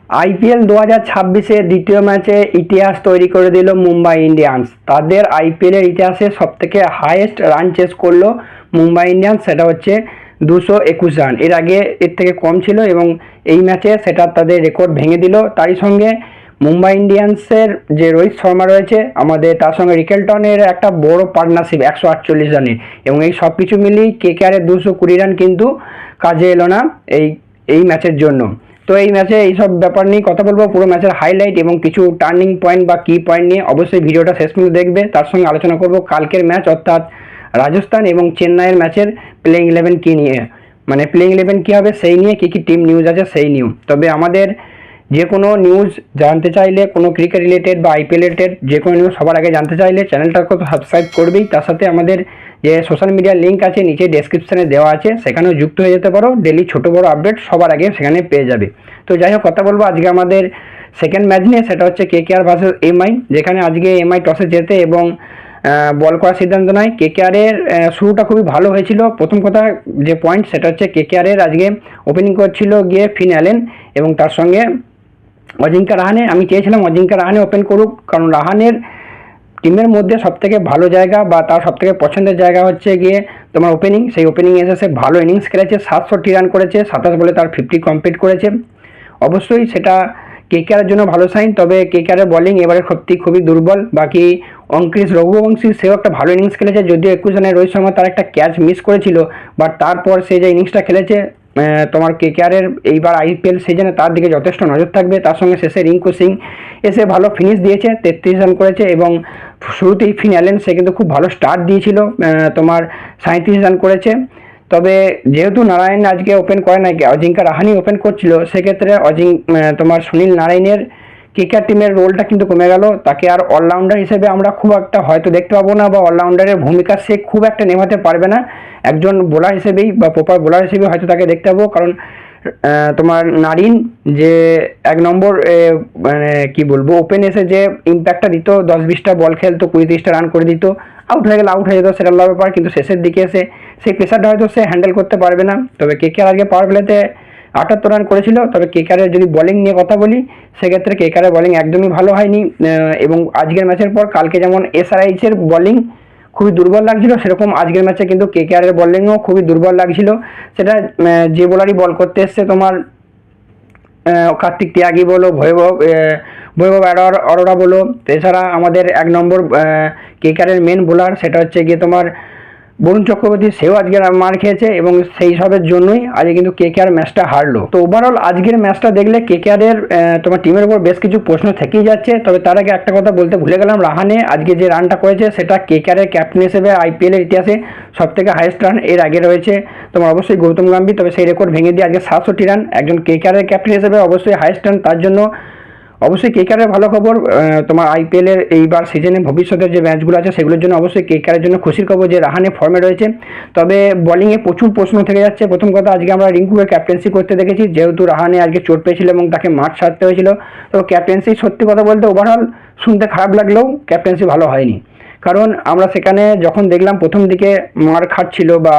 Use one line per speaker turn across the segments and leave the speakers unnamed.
IPL 2026-এর দ্বিতীয় ম্যাচে ইতিহাস তৈরি করে দিল মুম্বাই ইন্ডিয়ান্স। তাদের আইপিএলের ইতিহাসে সবথেকে হাইয়েস্ট রান চেস করলো মুম্বাই ইন্ডিয়ান্স, সেটা হচ্ছে 221 রান। এর আগে এর থেকে কম ছিল এবং এই ম্যাচে সেটা তাদের রেকর্ড ভেঙে দিল। তারই সঙ্গে মুম্বাই ইন্ডিয়ান্সের যে রোহিত শর্মা রয়েছে আমাদের, তার সঙ্গে রিকেলটনের একটা বড় পার্টনারশিপ 148 রানের, এবং এই সব কিছু মিলিয়ে কেকেআরের 220 রান কিন্তু কাজে এলো না এই ম্যাচের জন্য। তো এই ম্যাচে এইসব ব্যাপার নিয়ে কথা বলবো, পুরো ম্যাচের হাইলাইট এবং কিছু টার্নিং পয়েন্ট বা কি পয়েন্ট নিয়ে অবশ্যই ভিডিওটা শেষ পর্যন্ত দেখবে। তার সঙ্গে আলোচনা করব কালকের ম্যাচ অর্থাৎ রাজস্থান এবং চেন্নাইয়ের ম্যাচের প্লেইং 11 কী নিয়ে, মানে প্লেইং 11 কী হবে সেই নিয়ে, কী কী টিম নিউজ আছে সেই নিউ। তবে আমাদের যে কোনো নিউজ জানতে চাইলে, কোনো ক্রিকেট রিলেটেড বা আইপিএল রিলেটেড যে কোনো নিউজ সবার আগে জানতে চাইলে চ্যানেলটাকে তো সাবস্ক্রাইব করবেই, তার সাথে আমাদের যে সোশ্যাল মিডিয়ার লিঙ্ক আছে নিচে ডেসক্রিপশানে দেওয়া আছে, সেখানেও যুক্ত হয়ে যেতে পারো। ডেলি ছোটো বড়ো আপডেট সবার আগে সেখানে পেয়ে যাবে। তো যাই হোক, কথা বলবো আজকে আমাদের সেকেন্ড ম্যাচ নিয়ে, সেটা হচ্ছে কেকেআর ভার্সেস এমআই, যেখানে আজকে এমআই টসে জেতে এবং বল করার সিদ্ধান্ত নেয়। কেকেআরের শুরুটা খুবই ভালো হয়েছিল। প্রথম কথা যে পয়েন্ট সেটা হচ্ছে কেকেআরের আজকে ওপেনিং করছিল গিয়ে ফিন অ্যালেন এবং তার সঙ্গে অজিঙ্কা রাহানে। আমি চেয়েছিলাম অজিঙ্কা রাহানে ওপেন করুক, কারণ রাহানের টিমের মধ্যে সবথেকে ভালো জায়গা বা তার সবথেকে পছন্দের জায়গা হচ্ছে গিয়ে তোমার ওপেনিং। সেই ওপেনিং এসে সে ভালো ইনিংস খেলেছে, 760 রান করেছে, 27 বলে তার 50 কমপ্লিট করেছে। অবশ্যই সেটা কেকেআরের জন্য ভালো সাইন। তবে কেকেআরের বলিং এবারে সত্যি খুবই দুর্বল। বাকি অঙ্কৃশ রঘুবংশী সেও একটা ভালো ইনিংস খেলেছে, যদিও 21 রানে রোহিত শর্মা তার একটা ক্যাচ মিস করেছিল, বাট তারপর সে যে ইনিংসটা খেলেছে, তোমার কেকেআরের এইবার আইপিএল সিজনে তার দিকে যথেষ্ট নজর থাকবে। তার সঙ্গে শেষে রিঙ্কু সিং এসে ভালো ফিনিশ দিয়েছে, 33 রান করেছে, এবং শুরুতেই ফিন অ্যালেন সে কিন্তু খুব ভালো স্টার্ট দিয়েছিল, তোমার 37 রান করেছে। তবে যেহেতু নারায়ণ আজকে ওপেন করে নাই, অজিঙ্কা রাহানি ওপেন করছিল, সেক্ষেত্রে তোমার সুনীল নারায়ণের কেকেআর টিমের রোলটা কিন্তু কমে গেল। তাকে আর অলরাউন্ডার হিসেবে আমরা খুব একটা হয়তো দেখতে পাবো না, বা অলরাউন্ডারের ভূমিকা সে খুব একটা নেভাতে পারবে না। একজন বোলার হিসেবেই বা প্রপার বোলার হিসেবে হয়তো তাকে দেখতে পাবো, কারণ তোমার নারিন যে 1 নম্বর মানে কি বলবো ওপেন এসে যে ইম্প্যাক্টটা দিত, 10-20টা বল খেলতো, 20-30টা রান করে দিত, আউট হয়ে গেলে আউট হয়ে যেত, সেটা আলাদা ব্যাপার। কিন্তু শেষের দিকে এসে সেই প্রেশারটা হয়তো সে হ্যান্ডেল করতে পারবে না। তবে কেকেআর আজকে পাওয়ার প্লেতে 78 রান করেছিল। তবে কেকেআরের যদি বলিং নিয়ে কথা বলি, সেক্ষেত্রে কেকেআরের বলিং একদমই ভালো হয়নি, এবং আজকের ম্যাচের পর কালকে যেমন এসআরএইচের বলিং খুবই দুর্বল লাগছিল, সেরকম আজকের ম্যাচে কিন্তু কেকেআরের বলিংও খুবই দুর্বল লাগছিল। সেটা যে বোলারই বল করতে এসছে, তোমার কার্তিক ত্যাগী বলো, বৈভব অরোরা বলো, এছাড়া আমাদের 1 নম্বর কেকেআরের মেন বোলার সেটা হচ্ছে গিয়ে তোমার বরুণ চক্রবর্তী, সেও আজকে মার খেয়েছে, এবং সেই সবের জন্যই আজকে কিন্তু কেকেআর ম্যাচটা হারলো। তো ওভারঅল আজকের ম্যাচটা দেখলে কেকেআরের তোমার টিমের উপর বেশ কিছু প্রশ্ন থেকেই যাচ্ছে। তবে তার আগে একটা কথা বলতে ভুলে গেলাম, রাহানে আজকে যে রানটা করেছে সেটা কেকেআরের ক্যাপ্টেন হিসেবে আইপিএলের ইতিহাসে সবথেকে হাইয়েস্ট রান। এর আগে রয়েছে তোমার অবশ্যই গৌতম গম্ভীর, তবে সেই রেকর্ড ভেঙে দিয়ে আজকে 67 রান। একজন কেকেআরের ক্যাপ্টেন হিসেবে অবশ্যই হাইয়েস্ট রান, তার জন্য অবশ্যই কেকেআরের ভালো খবর। তোমার আইপিএলের এইবার সিজনে ভবিষ্যতের যে ম্যাচগুলো আছে সেগুলোর জন্য অবশ্যই কেকেআরের জন্য খুশির খবর যে রাহানে ফর্মে রয়েছে। তবে বোলিংয়ে প্রচুর প্রশ্ন থেকে যাচ্ছে। প্রথম কথা, আজকে আমরা রিঙ্কুকে ক্যাপ্টেন্সি করতে দেখেছি, যেহেতু রাহানে আজকে চোট পেয়েছিল এবং তাকে মাঠ ছাড়তে হয়েছিল। তো ক্যাপ্টেন্সি সত্যি কথা বলতে ওভারঅল শুনতে খারাপ লাগলেও ক্যাপ্টেন্সি ভালো হয়নি, কারণ আমরা সেখানে যখন দেখলাম প্রথম দিকে মার খাচ্ছিল বা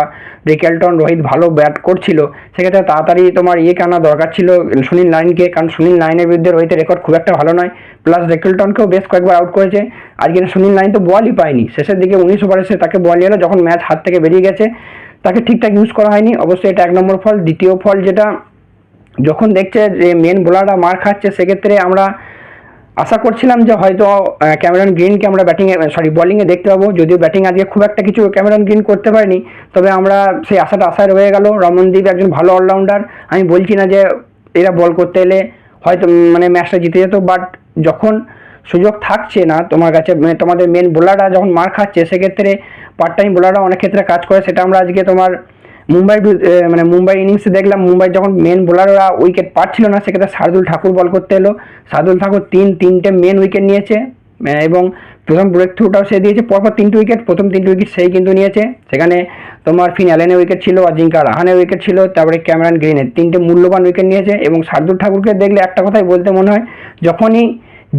রিকেলটন রোহিত ভালো ব্যাট করছিল, সেক্ষেত্রে তাড়াতাড়ি তোমার আনা দরকার ছিল সুনীল নারায়ণকে, কারণ সুনীল নারায়ণের বিরুদ্ধে রোহিতের রেকর্ড খুব একটা ভালো নয়, প্লাস রিকেলটনকেও বেশ কয়েকবার আউট করেছে। আজকে সুনীল নারায়ণ তো বলই পায়নি, শেষের দিকে 19 ওভারে তাকে বল এলো, যখন ম্যাচ হাত থেকে বেরিয়ে গেছে তাকে ঠিকঠাক ইউজ করা হয়নি। অবশ্যই এটা 1 নম্বর ফল। দ্বিতীয় ফল, যেটা যখন দেখছে যে মেন বোলাররা মার খাচ্ছে, সেক্ষেত্রে আমরা আশা করছিলাম যে হয়তো ক্যামেরন গ্রিনকে আমরা বলিংয়ে দেখতে পাবো, যদিও ব্যাটিং আজকে খুব একটা কিছু ক্যামেরন গ্রিন করতে পারেনি। তবে আমরা সেই আশায় রয়ে গেল। রমনদীপ একজন ভালো অলরাউন্ডার, আমি বলছি না যে এরা বল করতে এলে হয়তো মানে ম্যাচটা জিতে যেত, বাট যখন সুযোগ থাকছে না তোমার কাছে, তোমাদের মেন বোলাররা যখন মার খাচ্ছে, সেক্ষেত্রে পার্ট টাইম বোলাররা অনেক ক্ষেত্রে কাজ করে। সেটা আমরা আজকে তোমার মুম্বাই ইনিংসে দেখলাম। মুম্বাই যখন মেন বোলাররা উইকেট পাচ্ছিল না, সেক্ষেত্রে শার্দুল ঠাকুর বল করতে এলো। শার্দুল ঠাকুর তিনটে মেন উইকেট নিয়েছে, এবং প্রথম ব্রেক থ্রুটাও সে দিয়েছে, পরপর 3টে উইকেট, প্রথম 3টে উইকেট সেই কিন্তু নিয়েছে। সেখানে তোমার ফিন অ্যালেনের উইকেট ছিল, অজিঙ্কা রাহানের উইকেট ছিল, তারপরে ক্যামেরন গ্রিনের 3টে মূল্যবান উইকেট নিয়েছে। এবং শার্দুল ঠাকুরকে দেখলে একটা কথাই বলতে মনে হয়, যখনই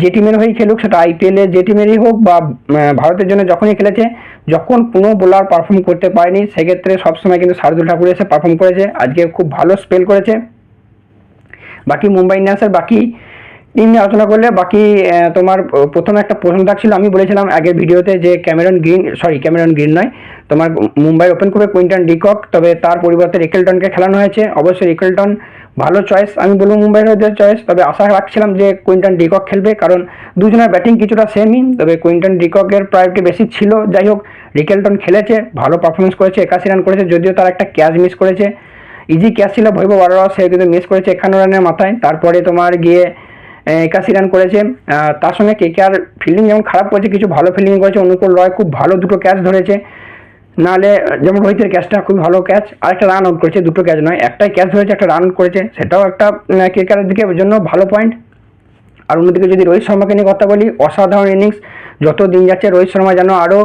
যে টিমের হয়েই খেলুক, সেটা আইপিএলে যে টিমেরই হোক বা ভারতের জন্য যখনই খেলেছে, যখন কোনো বোলার পারফর্ম করতে পারেনি, সেক্ষেত্রে সবসময় কিন্তু শার্দুল ঠাকুর এসে পারফর্ম করেছে। আজকে খুব ভালো স্পেল করেছে। বাকি মুম্বাই ইন্ডিয়ান্সের বাকি টিম নিয়ে আলোচনা করলে বাকি তোমার প্রথমে একটা প্রশ্ন থাকছিল, আমি বলেছিলাম আগের ভিডিওতে যে ক্যামেরন গ্রিন নয়, তোমার মুম্বাই ওপেন করবে কুইন্টন ডিকক, তবে তার পরিবর্তে রিকেলটনকে খেলানো হয়েছে। অবশ্যই রিকেলটন ভালো চয়েস, আমি বলবো মুম্বাইয়ের হয়ে চয়েস, তবে আশা রাখছিলাম যে কুইন্টন ডিকক খেলবে, কারণ দুজনের ব্যাটিং কিছুটা সেমই, তবে কুইন্টন ডিককের প্রায়োরিটি বেশি ছিল। যাই হোক, রিকেলটন খেলেছে, ভালো পারফরমেন্স করেছে, 81 রান করেছে, যদিও তার একটা ক্যাচ মিস করেছে, ইজি ক্যাচ ছিল বৈভব অরোরা, সে কিন্তু মিস করেছে 51 রানের মাথায়। তারপরে তোমার গিয়ে 81 রান করেছে। তার সঙ্গে কেকেআর ফিল্ডিং যেমন খারাপ করেছে, কিছু ভালো ফিল্ডিং করেছে। অনুকূল রয় খুব ভালো দুটো ক্যাচ ধরেছে, নাহলে যেমন রোহিতের ক্যাচটা খুব ভালো ক্যাচ, আর একটা রান আউট করেছে, দুটো ক্যাচ নয়, একটাই ক্যাচ ধরেছে, একটা রান করেছে, সেটাও একটা কেকেআরের দিকে জন্য ভালো পয়েন্ট। আর অন্যদিকে যদি রোহিত শর্মাকে নিয়ে কথা বলি, অসাধারণ ইনিংস, যত দিন যাচ্ছে রোহিত শর্মা যেন আরও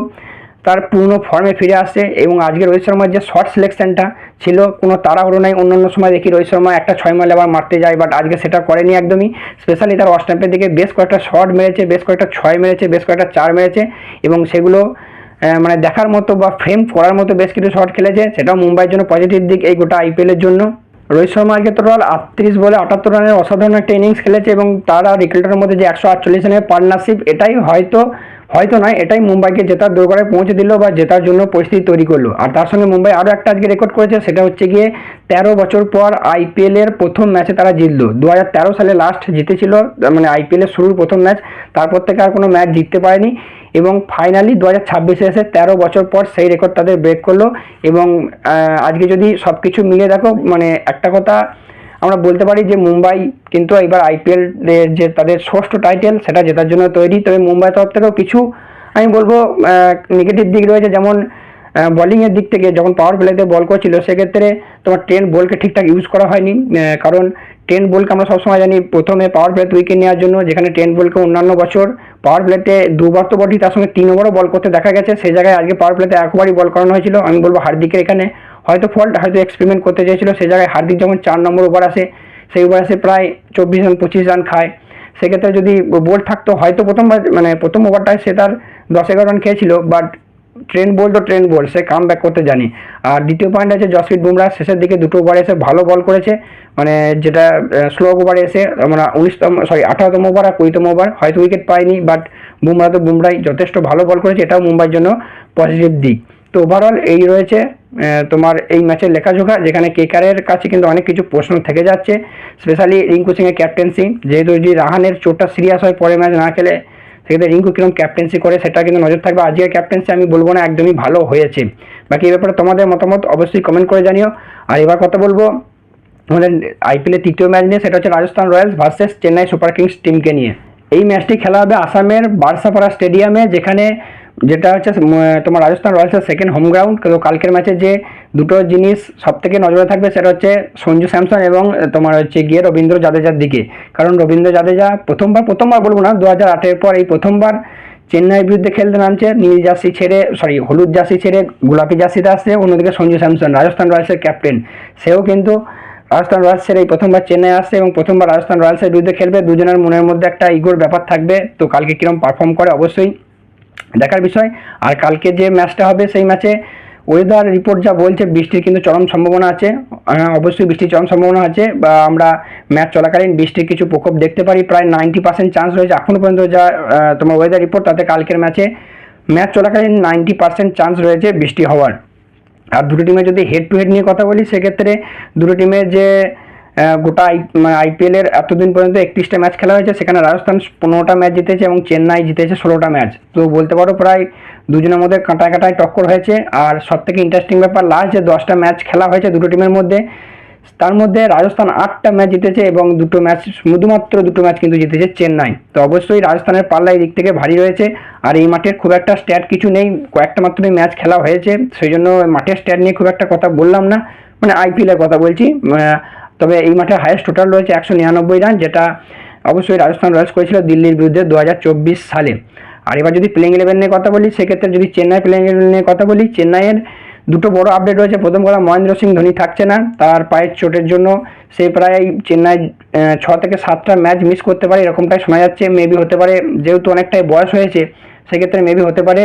তার পুরনো ফর্মে ফিরে আসছে। এবং আজকে রোহিত শর্মার যে শর্ট সিলেকশনটা ছিল, কোনো তাড়াহুড়ো নাই। অন্য সময় দেখি রোহিত শর্মা একটা 6 মাইল আবার মারতে যায়, বাট আজকে সেটা করেনি একদমই। স্পেশালি তার অফ স্ট্যাম্পের দিকে বেশ কয়েকটা শট মেরেছে, বেশ কয়েকটা 6 মেরেছে, বেশ কয়েকটা 4 মেরেছে, এবং সেগুলো মানে দেখার মতো বা ফ্রেম করার মতো বেশ কিছু শট খেলেছে, সেটাও মুম্বাইয়ের জন্য পজিটিভ দিক এই গোটা আইপিএলের জন্য। রোহিত শর্মা আজকে টোটাল 38 বলে 78 রানের অসাধারণ একটা ইনিংস খেলেছে, এবং তারা রিকেলটনের মধ্যে যে 148 রানের পার্টনারশিপ, এটাই হয়তো নয়, এটাই মুম্বাইকে জেতার দোরগোড়ায় পৌঁছে দিল বা জেতার জন্য পরিস্থিতি তৈরি করলো। আর তার সঙ্গে মুম্বাই আরও একটা আজকে রেকর্ড করেছে, সেটা হচ্ছে গিয়ে 13 বছর পর আইপিএলের প্রথম ম্যাচে তারা জিতলো। 2013 সালে লাস্ট জিতেছিল, মানে আইপিএলের শুরুর প্রথম ম্যাচ, তারপর থেকে আর কোনো ম্যাচ জিততে পারেনি, এবং ফাইনালি 2026-এ এসে 13 বছর পর সেই রেকর্ড তাদের ব্রেক করলো। এবং আজকে যদি সব কিছু মিলে দেখো, মানে একটা কথা আমরা বলতে পারি যে মুম্বাই কিন্তু এবার আইপিএল যে তাদের ষষ্ঠ টাইটেল, সেটা জেতার জন্য তৈরি। তবে মুম্বাই তরফ থেকেও কিছু আমি বলবো নেগেটিভ দিক রয়েছে, যেমন বলিংয়ের দিক থেকে যখন পাওয়ার প্লেতে বল করছিল, সেক্ষেত্রে তোমার ট্রেন্ট বোল্টকে ঠিকঠাক ইউজ করা হয়নি, কারণ ট্রেন্ট বোল্টকে আমরা সবসময় জানি প্রথমে পাওয়ার প্লেতে উইকেট নেওয়ার জন্য, যেখানে ট্রেন্ট বোল্টকে অন্যান্য বছর পাওয়ার প্লেতে দুবার তো বটই, তার সঙ্গে 3 ওভারও বল করতে দেখা গেছে, সেই জায়গায় আজকে পাওয়ার প্লেতে একবারই বল করানো হয়েছিল। আমি বলবো হার্দিকের এখানে হয়তো ফল্ট, হয়তো এক্সপেরিমেন্ট করতে চেয়েছিল, সেই জায়গায় হার্দিক যখন 4 নম্বর ওভার আসে, সেই ওভার আসে প্রায় 24 রান 25 রান খায়, সেক্ষেত্রে যদি বোল্ট থাকতো হয়তো প্রথম ওভারটায় সে তার 10-11 রান খেয়েছিল, বাট ট্রেন্ট বোল্ট সে কাম ব্যাক করতে জানি। আর দ্বিতীয় পয়েন্ট আছে জসপ্রীত বুমরাহ, শেষের দিকে দুটো ওভারে এসে ভালো বল করেছে, মানে যেটা স্লো ওভারে এসে আমরা 18তম ওভার আর 20তম ওভার হয়তো উইকেট পায়নি, বাট বুমরাই যথেষ্ট ভালো বল করেছে, এটাও মুম্বাইয়ের জন্য পজিটিভ দিক। তো ওভারঅল এই রয়েছে তোমার এই ম্যাচের লেখাজোখা, যেখানে কেকেআরের কাছে কিন্তু অনেক কিছু প্রশ্ন থেকে যাচ্ছে, স্পেশালি রিঙ্কু সিংয়ের ক্যাপ্টেন্সি, যেহেতু যদি রাহানের চোটটা সিরিয়াস হয়, পরে ম্যাচ না খেলে, সেক্ষেত্রে রিঙ্কু কীরকম ক্যাপ্টেন্সি করে সেটা কিন্তু নজর থাকবে। আজকের ক্যাপ্টেন্সি আমি বলবো না একদমই ভালো হয়েছে। বাকি এই ব্যাপারে তোমাদের মতামত অবশ্যই কমেন্ট করে জানিও। আর এবার কথা বলবো আমাদের আইপিএলের তৃতীয় ম্যাচ নিয়ে, সেটা হচ্ছে Rajasthan Royals versus Chennai Super Kings টিমকে নিয়ে। এই ম্যাচটি খেলা হবে আসামের বার্সাপাড়া স্টেডিয়ামে, যেটা হচ্ছে তোমার রাজস্থান রয়্যালসের সেকেন্ড হোম গ্রাউন্ড। তো কালকের ম্যাচে যে দুটো জিনিস সব থেকে নজরে থাকবে, সেটা হচ্ছে সঞ্জু স্যামসন এবং তোমার হচ্ছে গিয়ে রবীন্দ্র জাদেজার দিকে, কারণ রবীন্দ্র জাদেজা প্রথমবার বলবো না, 2008-এর পর এই প্রথমবার চেন্নাইয়ের বিরুদ্ধে খেলতে নামছে, হলুদ জার্সি ছেড়ে গোলাপি জার্সিতে আসছে। অন্যদিকে সঞ্জু স্যামসন রাজস্থান রয়্যালসের ক্যাপ্টেন, সেও কিন্তু রাজস্থান রয়্যালসের এই প্রথমবার চেন্নাই আসছে এবং প্রথমবার রাজস্থান রয়্যালসের বিরুদ্ধে খেলবে। দুজনের মনের মধ্যে একটা ইগোর ব্যাপার থাকবে, তো কালকে কিরম পারফর্ম করে অবশ্যই দেখার বিষয়। আর কালকে যে ম্যাচটা হবে, সেই ম্যাচে ওয়েদার রিপোর্ট যা বলছে বৃষ্টির কিন্তু চরম সম্ভাবনা আছে, অবশ্যই বৃষ্টির চরম সম্ভাবনা আছে, বা আমরা ম্যাচ চলাকালীন বৃষ্টির কিছু প্রকোপ দেখতে পারি, প্রায় 90% চান্স রয়েছে এখনও পর্যন্ত যা তোমার ওয়েদার রিপোর্ট, তাতে কালকের ম্যাচ চলাকালীন 90% চান্স রয়েছে বৃষ্টি হওয়ার। আর দুটো টিমের যদি হেড টু হেড নিয়ে কথা বলি, সেক্ষেত্রে দুটো টিমের যে গোটা আইপিএলের এতদিন পর্যন্ত 31টা ম্যাচ খেলা হয়েছে, সেখানে রাজস্থান 15টা ম্যাচ জিতেছে এবং চেন্নাই জিতেছে 16টা ম্যাচ। তো বলতে পারো প্রায় দুজনের মধ্যে কাঁটায় টক্কর হয়েছে। আর সব থেকে ইন্টারেস্টিং ব্যাপার, লাস্ট যে 10টা ম্যাচ খেলা হয়েছে দুটো টিমের মধ্যে, তার মধ্যে রাজস্থান 8টা ম্যাচ জিতেছে এবং শুধুমাত্র দুটো ম্যাচ কিন্তু জিতেছে চেন্নাই। তো অবশ্যই রাজস্থানের পাল্লা এই দিক থেকে ভারী রয়েছে। আর এই মাঠের খুব একটা স্ট্যাট কিছু নেই, কয়েকটা মাত্রই ম্যাচ খেলা হয়েছে, সেই জন্য মাঠের স্ট্যাট নিয়ে খুব একটা কথা বললাম না, মানে আইপিএলের কথা বলছি। তবে এই মাঠে হাইয়েস্ট টোটাল রয়েছে 199 রান, যেটা অবশ্যই রাজস্থান রয়্যালস করেছিল দিল্লির বিরুদ্ধে 2024 সালে। আর এবার যদি প্লেইং 11 নিয়ে কথা বলি, সেক্ষেত্রে যদি চেন্নাই প্লেইং 11 নিয়ে কথা বলি, চেন্নাইয়ের দুটো বড় আপডেট রয়েছে। প্রথম কথা, মহেন্দ্র সিং ধোনি থাকছে না, তার পায়ের চোটের জন্য সে প্রায় চেন্নাই 6 থেকে 7টা ম্যাচ মিস করতে পারে, এরকমটাই শোনা যাচ্ছে। মেবি হতে পারে, যেহেতু অনেকটাই বয়স হয়েছে, সেক্ষেত্রে মেবি হতে পারে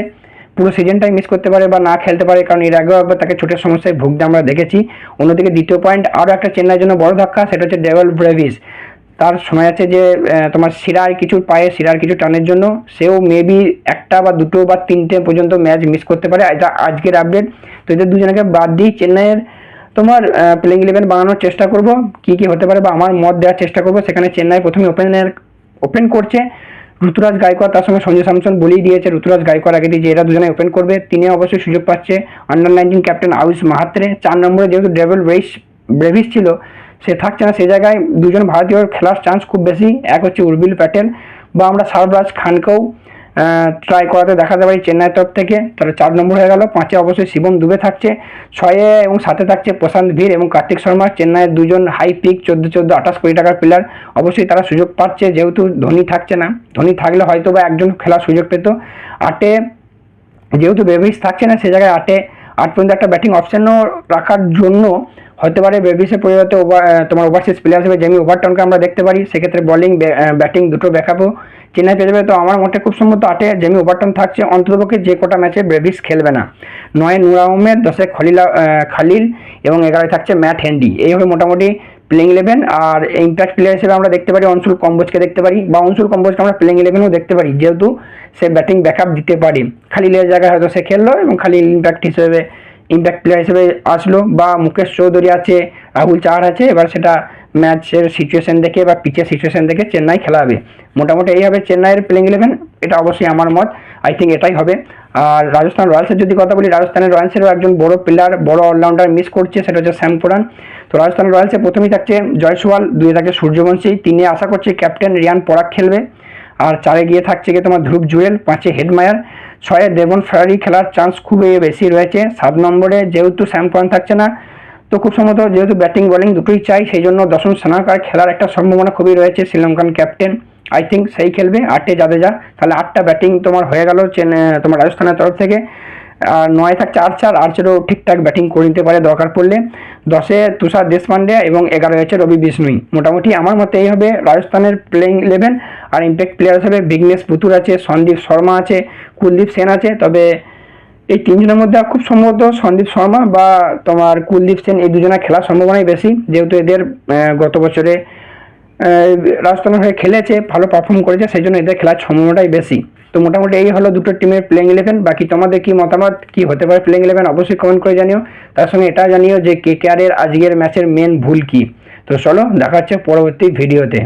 পুরো সিজনটাই মিস করতে পারে বা না খেলতে পারে, কারণ এর আগেও একবার তাকে চোটের সমস্যায় ভুগতে আমরা দেখেছি। অন্যদিকে দ্বিতীয় পয়েন্ট, আরও একটা চেন্নাইয়ের জন্য বড় ধাক্কা, সেটা হচ্ছে ডেভেল ব্রেভিস। তার শোনা যাচ্ছে যে তোমার শিরার কিছু পায়ে শিরার কিছু টানের জন্য সেও মেবি একটা বা দুটো বা তিনটে পর্যন্ত ম্যাচ মিস করতে পারে, এটা আজকের আপডেট। তো এদের দুজনকে বাদ দিই চেন্নাইয়ের তোমার প্লেইং 11 বানানোর চেষ্টা করব, কি কি হতে পারে বা আমার মত দেওয়ার চেষ্টা করব। সেখানে চেন্নাই প্রথমে ওপেন করছে ঋতুরাজ গায়কোয়াড়, তার সঙ্গে সঞ্জু স্যামসন বলেই দিয়েছে ঋতুরাজ গায়কোয়াড় আগে দিয়ে যে এরা দুজনে ওপেন করবে। তিনি অবশ্যই সুযোগ পাচ্ছে আন্ডার-19 ক্যাপ্টেন আয়ুষ মাহাত্রে। 4 নম্বরে যেহেতু ডেভেল ব্রেভিস ছিল, সে থাকছে না, সেই জায়গায় দুজন ভারতীয় খেলার চান্স খুব বেশি। এক হচ্ছে উর্বিল প্যাটেল বা আমরা সরফরাজ খানকেও ট্রাই করাতে দেখাতে পারি চেন্নাইয়ের তরফ থেকে। তাহলে 4 নম্বর হয়ে গেল। 5-এ অবশ্যই শিবম দুবে থাকছে, 6-এ এবং 7-এ থাকছে প্রশান্ত ভীর এবং কার্তিক শর্মা। চেন্নাইয়ের দুজন হাই পিক 14-14, 28 কোটি টাকার প্লেয়ার, অবশ্যই তারা সুযোগ পাচ্ছে যেহেতু ধোনি থাকছে না। ধোনি থাকলে হয়তো বা একজন খেলার সুযোগ পেত। 8-এ যেহেতু ব্রেভিস থাকছে না, সে জায়গায় 8 পর্যন্ত একটা ব্যাটিং অপশনও রাখার জন্য হতে পারে ব্রেভিসের পরিবর্তে তোমার ওভারসিজ প্লেয়ার হিসেবে জেমি ওভারটনকে আমরা দেখতে পারি। সেক্ষেত্রে বলিং ব্যাটিং দুটো ব্যাকআপও চেন্নাই পেয়ে যাবে। তো আমার মতে খুব সম্ভবত 8-এ জেমি ওভারটন থাকছে, অন্ততপক্ষে যে কটা ম্যাচে ব্রেভিস খেলবে না। 9-এ নূর আহমেদ, 10-এ খালিল এবং 11-এ থাকছে ম্যাট হেনরি। এইভাবে মোটামুটি প্লেইং 11। আর ইম্প্যাক্ট প্লেয়ার হিসেবে আমরা দেখতে পারি অনসুল কম্বোজকে দেখতে পারি, বা অনসুল কম্বোজকে আমরা প্লেইং 11-ও দেখতে পারি, যেহেতু সে ব্যাটিং ব্যাকআপ দিতে পারে। খালিলের জায়গায় হয়তো সে খেললো এবং খালিল ইম্প্যাক্ট প্লেয়ার হিসেবে আসলো। বা মুকেশ চৌধুরী আছে, রাহুল চাহার আছে, এবার সেটা ম্যাচের সিচুয়েশন দেখে বা পিচের সিচুয়েশন দেখে চেন্নাই খেলা হবে। মোটামুটি এই হবে চেন্নাইয়ের প্লেইং 11, এটা অবশ্যই আমার মত, আই থিঙ্ক এটাই হবে। আর রাজস্থান রয়্যালসের যদি কথা বলি, রাজস্থানের রয়্যালসেরও একজন বড় প্লেয়ার, বড় অলরাউন্ডার মিস করছে, সেটা হচ্ছে শ্যাম পুরান। তো রাজস্থান রয়্যালসে প্রথমেই থাকছে জয়সওয়াল, 2-এ থাকছে সূর্যবংশী, 3-এ আশা করছি ক্যাপ্টেন রিয়ান পরাগ খেলবে, আর 4-এ গিয়ে থাকছে গিয়ে তোমার ধ্রুব জুয়েল, 5-এ হেডমায়ার, 6-এ দেবন ফেরারি খেলার চান্স খুবই বেশি রয়েছে। 7 নম্বরে যেহেতু শ্যাম পুরান থাকছে না, তো খুব সম্ভবত যেহেতু ব্যাটিং বোলিং দুটোই চাই, সেই জন্য দশম সানাকার খেলার একটা সম্ভাবনা খুবই রয়েছে, শ্রীলঙ্কান ক্যাপ্টেন, আই থিঙ্ক সেই খেলবে। 8-এ জাদেজা। তাহলে 8টা ব্যাটিং তোমার হয়ে গেল তোমার রাজস্থানের তরফ থেকে। আর 9-এ থাকছে আর্চার, আর্চারও ঠিকঠাক ব্যাটিং করে নিতে পারে দরকার পড়লে। 10-এ তুষার দেশপান্ডে এবং 11-এ হচ্ছে রবি বিষ্ণুই। মোটামুটি আমার মতে এই হবে রাজস্থানের প্লেইং 11। আর ইম্প্যাক্ট প্লেয়ার হিসেবে বিঘ্নেশ পুতুর আছে, সন্দীপ শর্মা আছে, কুলদীপ সেন আছে। তবে এই তিনজনের মধ্যে খুব সম্ভবত সন্দীপ শর্মা বা তোমার কুলদীপ সেন, এই দুজনের খেলার সম্ভাবনাই বেশি, যেহেতু এদের গত বছরে রাজস্থানের হয়ে খেলেছে, ভালো পারফর্ম করেছে, সেই জন্য এদের খেলার সম্ভাবনাটাই বেশি। তো মোটামুটি এই হলো দুটো টিমের প্লেইং 11। বাকি তোমাদের কি মতামত, কি হতে পারে প্লেইং 11, অবশ্যই কমেন্ট করে জানিও। তার সঙ্গে এটা জানিও যে KKR এর আজকের ম্যাচের মেন ভুল কি। তো চলো দেখা হচ্ছে পরবর্তী ভিডিওতে।